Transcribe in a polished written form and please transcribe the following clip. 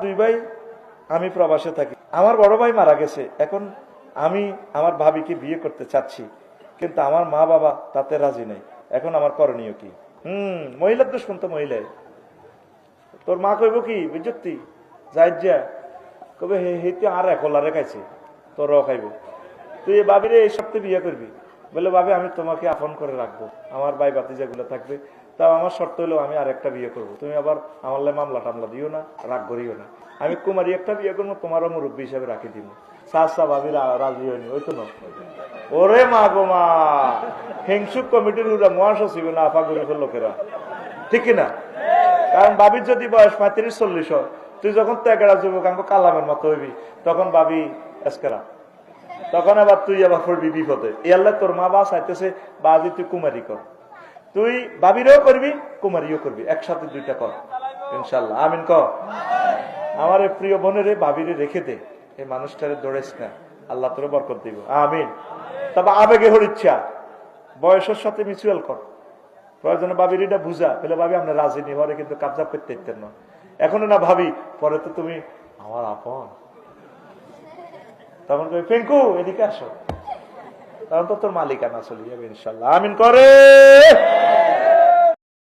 দুই ভাই, আমি প্রবাসে থাকি। আমার বড় ভাই মারা গেছে। এখন আমি আমার ভাবিকে বিয়ে করতে চাচ্ছি, কিন্তু আমার মা বাবা তাতে রাজি নেই। এখন আমার করণীয় কি? মহিলার তো শুনতো মহিলাই। তোর মা কইব কি বুঝতি, যাই যা কবে হেতে আর একলারে খাইছে, তোরও খাইব। তুই বাবিরে এই সপ্তাহে বিয়ে করবি। বলে ভাবি আমি তোমাকে আপন করে রাখবো, আমার ভাই ভাতিজাগুলো থাকবে, তাও আমার শর্ত হলো আমি আর একটা বিয়ে করবো। তুমি আবার আমার মামলা টামলা দিও না, রাগ করিও না। আমি কুমারী একটা বিয়ে করবো, তোমারও মুরব্বী হিসাবে রাখি দিব। সাহসা ভাবি রাজি হয়নি, ওই তো না। ওরে মা গো মা, হিংসুক কমিটির মহাসচিব না আফা গরিবের লোকেরা, ঠিক কিনা? কারণ বাবির যদি বয়স 35-40 হয়, তুই যখন তেগেরা যুবক কালামের মতো হইবি, তখন বাবি এসকেরা, তখন আবার তুই আবার পড়বি বিপদে। ইয়াল্লা তোর মা বা চাইতেছে বাজি তুই কুমারী কর, তুই বাবিরও করবি কুমারীও করবি, একসাথে দুইটা কর ইনশাল্লাহ। আমিন ক। আমার প্রিয় বোনের বাবিরে রেখে দে, এই মানুষটারে দৌড়েস না, আল্লাহ তোর বরকত দিব। আমিন। তবে আবেগে হর ইচ্ছা, বয়সের সাথে মিউচুয়াল কর। প্রয়োজনে বাবির এটা বুঝা পেলে ভাবি আমরা রাজি নি হরে, কিন্তু কাবজা করতে ইতেন না। এখনো না ভাবি, পরে তো তুমি আমার আপন। তখন কই পিঙ্কু এদিকে আসো, তখন তো তোর মালিকানা চলে যাবে ইনশাল্লাহ। আমিন করে।